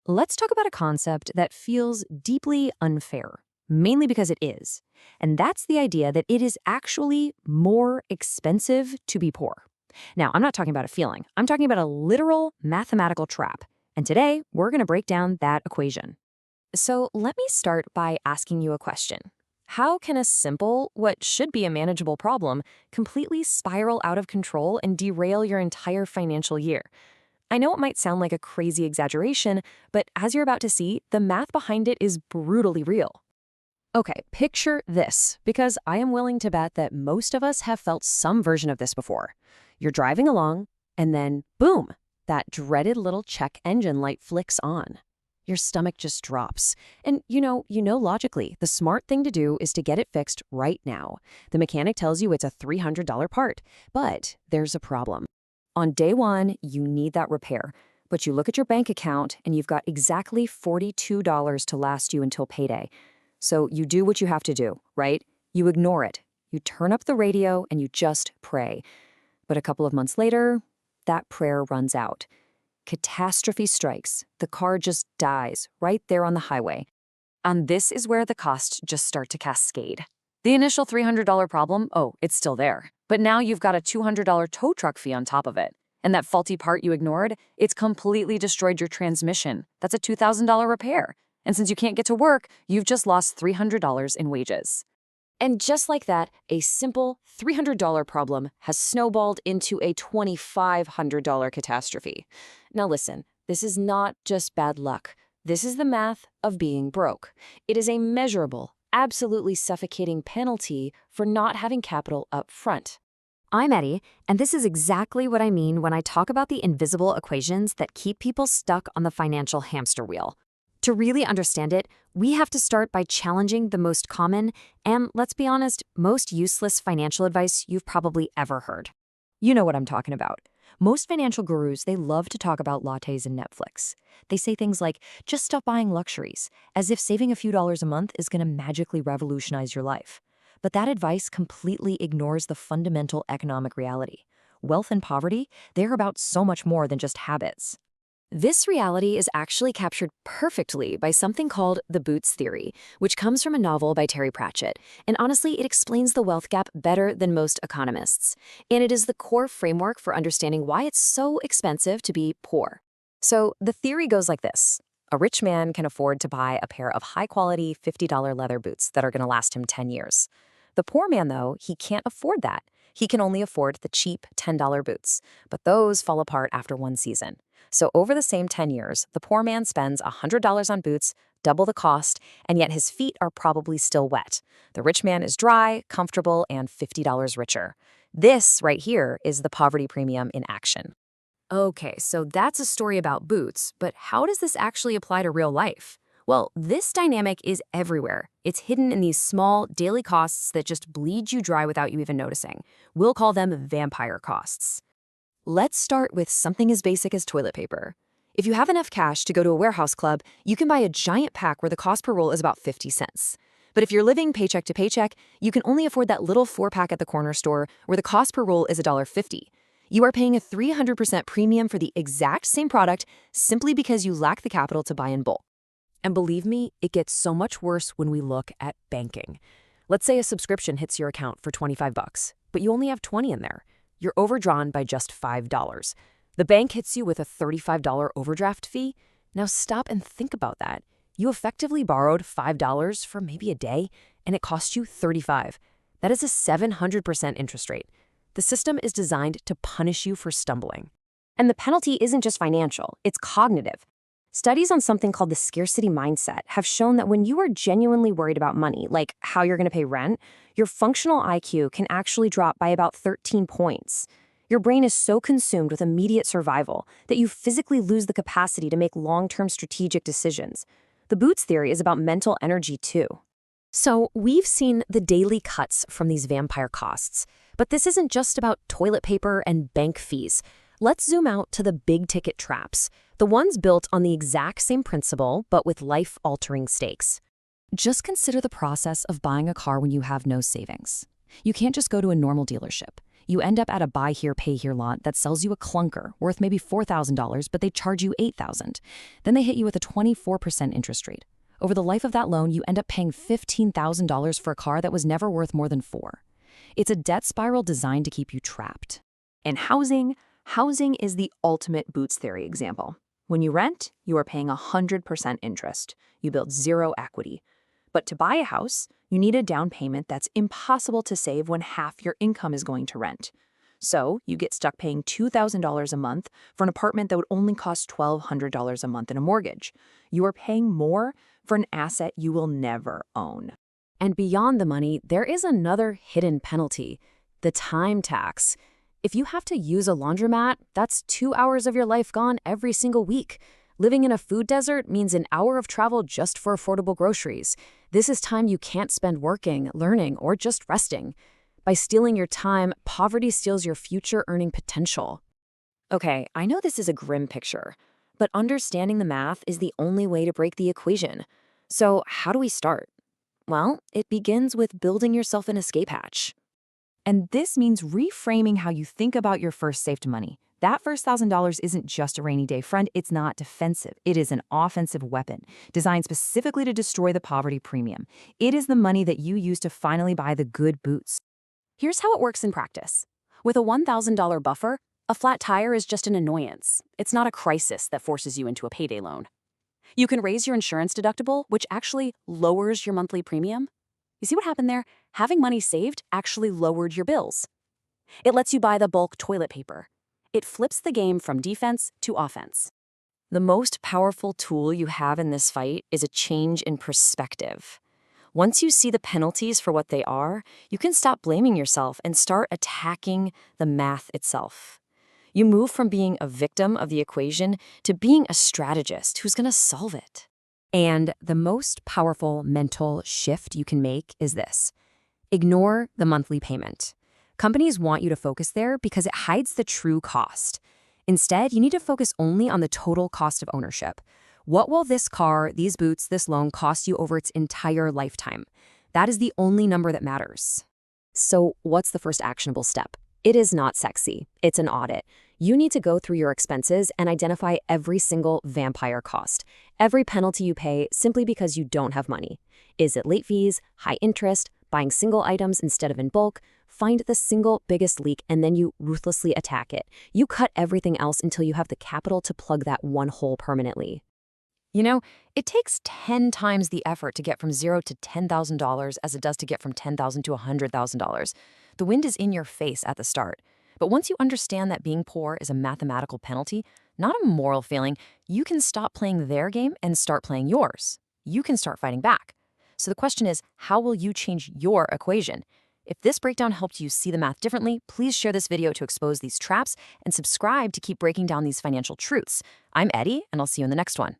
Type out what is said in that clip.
Let's talk about a concept that feels deeply unfair, mainly because it is. And that's the idea that it is actually more expensive to be poor. Now, I'm not talking about a feeling. I'm talking about a literal mathematical trap. And today, we're going to break down that equation. So let me start by asking you a question. How can a simple, what should be a manageable problem, completely spiral out of control and derail your entire financial year? I know it might sound like a crazy exaggeration, but as you're about to see, the math behind it is brutally real. Okay, picture this, because I am willing to bet that most of us have felt some version of this before. You're driving along, and then, boom, that dreaded little check engine light flicks on. Your stomach just drops. And you know logically, the smart thing to do is to get it fixed right now. The mechanic tells you it's a $300 part, but there's a problem. On day one, you need that repair, but you look at your bank account and you've got exactly $42 to last you until payday. So you do what you have to do, right? You ignore it. You turn up the radio and you just pray. But a couple of months later, that prayer runs out. Catastrophe strikes. The car just dies right there on the highway. And this is where the costs just start to cascade. The initial $300 problem, oh, it's still there. But now you've got a $200 tow truck fee on top of it. And that faulty part you ignored, it's completely destroyed your transmission. That's a $2,000 repair. And since you can't get to work, you've just lost $300 in wages. And just like that, a simple $300 problem has snowballed into a $2,500 catastrophe. Now listen, this is not just bad luck. This is the math of being broke. It is a measurable, absolutely suffocating penalty for not having capital up front. I'm Eddie, and this is exactly what I mean when I talk about the invisible equations that keep people stuck on the financial hamster wheel. To really understand it, we have to start by challenging the most common and, let's be honest, most useless financial advice you've probably ever heard. You know what I'm talking about. Most financial gurus, they love to talk about lattes and Netflix. They say things like, just stop buying luxuries, as if saving a few dollars a month is going to magically revolutionize your life. But that advice completely ignores the fundamental economic reality. Wealth and poverty, they're about so much more than just habits. This reality is actually captured perfectly by something called the Boots Theory, which comes from a novel by Terry Pratchett. And honestly, it explains the wealth gap better than most economists. And it is the core framework for understanding why it's so expensive to be poor. So the theory goes like this. A rich man can afford to buy a pair of high-quality $50 leather boots that are going to last him 10 years. The poor man, though, he can't afford that. He can only afford the cheap $10 boots, but those fall apart after one season. So over the same 10 years, the poor man spends $100 on boots, double the cost, and yet his feet are probably still wet. The rich man is dry, comfortable, and $50 richer. This right here is the poverty premium in action. Okay, so that's a story about boots, but how does this actually apply to real life? Well, this dynamic is everywhere. It's hidden in these small, daily costs that just bleed you dry without you even noticing. We'll call them vampire costs. Let's start with something as basic as toilet paper. If you have enough cash to go to a warehouse club, you can buy a giant pack where the cost per roll is about 50 cents. But if you're living paycheck to paycheck, you can only afford that little 4-pack at the corner store where the cost per roll is $1.50. You are paying a 300% premium for the exact same product simply because you lack the capital to buy in bulk. And believe me, it gets so much worse when we look at banking. Let's say a subscription hits your account for $25, but you only have 20 in there. You're overdrawn by just $5. The bank hits you with a $35 overdraft fee. Now stop and think about that. You effectively borrowed $5 for maybe a day, and it cost you $35. That is a 700% interest rate. The system is designed to punish you for stumbling. And the penalty isn't just financial, it's cognitive. Studies on something called the scarcity mindset have shown that when you are genuinely worried about money, like how you're going to pay rent, your functional IQ can actually drop by about 13 points. Your brain is so consumed with immediate survival that you physically lose the capacity to make long-term strategic decisions. The Boots Theory is about mental energy too. So we've seen the daily cuts from these vampire costs, but this isn't just about toilet paper and bank fees. Let's zoom out to the big-ticket traps, the ones built on the exact same principle, but with life-altering stakes. Just consider the process of buying a car when you have no savings. You can't just go to a normal dealership. You end up at a buy here, pay here lot that sells you a clunker worth maybe $4,000, but they charge you $8,000. Then they hit you with a 24% interest rate. Over the life of that loan, you end up paying $15,000 for a car that was never worth more than $4,000. It's a debt spiral designed to keep you trapped. And housing is the ultimate Boots Theory example. When you rent, you are paying 100% interest. You build zero equity. But to buy a house, you need a down payment that's impossible to save when half your income is going to rent. So you get stuck paying $2,000 a month for an apartment that would only cost $1,200 a month in a mortgage. You are paying more for an asset you will never own. And beyond the money, there is another hidden penalty: the time tax. If you have to use a laundromat, that's 2 hours of your life gone every single week. Living in a food desert means an hour of travel just for affordable groceries. This is time you can't spend working, learning, or just resting. By stealing your time, poverty steals your future earning potential. Okay, I know this is a grim picture, but understanding the math is the only way to break the equation. So how do we start? Well, it begins with building yourself an escape hatch. And this means reframing how you think about your first saved money. That first $1,000 isn't just a rainy day friend, it's not defensive. It is an offensive weapon designed specifically to destroy the poverty premium. It is the money that you use to finally buy the good boots. Here's how it works in practice. With a $1,000 buffer, a flat tire is just an annoyance. It's not a crisis that forces you into a payday loan. You can raise your insurance deductible, which actually lowers your monthly premium. You see what happened there? Having money saved actually lowered your bills. It lets you buy the bulk toilet paper. It flips the game from defense to offense. The most powerful tool you have in this fight is a change in perspective. Once you see the penalties for what they are, you can stop blaming yourself and start attacking the math itself. You move from being a victim of the equation to being a strategist who's going to solve it. And the most powerful mental shift you can make is this: ignore the monthly payment. Companies want you to focus there because it hides the true cost. Instead, you need to focus only on the total cost of ownership. What will this car, these boots, this loan cost you over its entire lifetime? That is the only number that matters. So what's the first actionable step? It is not sexy. It's an audit. You need to go through your expenses and identify every single vampire cost, every penalty you pay simply because you don't have money. Is it late fees, high interest, buying single items instead of in bulk? Find the single biggest leak and then you ruthlessly attack it. You cut everything else until you have the capital to plug that one hole permanently. You know, it takes 10 times the effort to get from $0 to $10,000 as it does to get from $10,000 to $100,000. The wind is in your face at the start. But once you understand that being poor is a mathematical penalty, not a moral failing, you can stop playing their game and start playing yours. You can start fighting back. So the question is, how will you change your equation? If this breakdown helped you see the math differently, please share this video to expose these traps and subscribe to keep breaking down these financial truths. I'm Eddie, and I'll see you in the next one.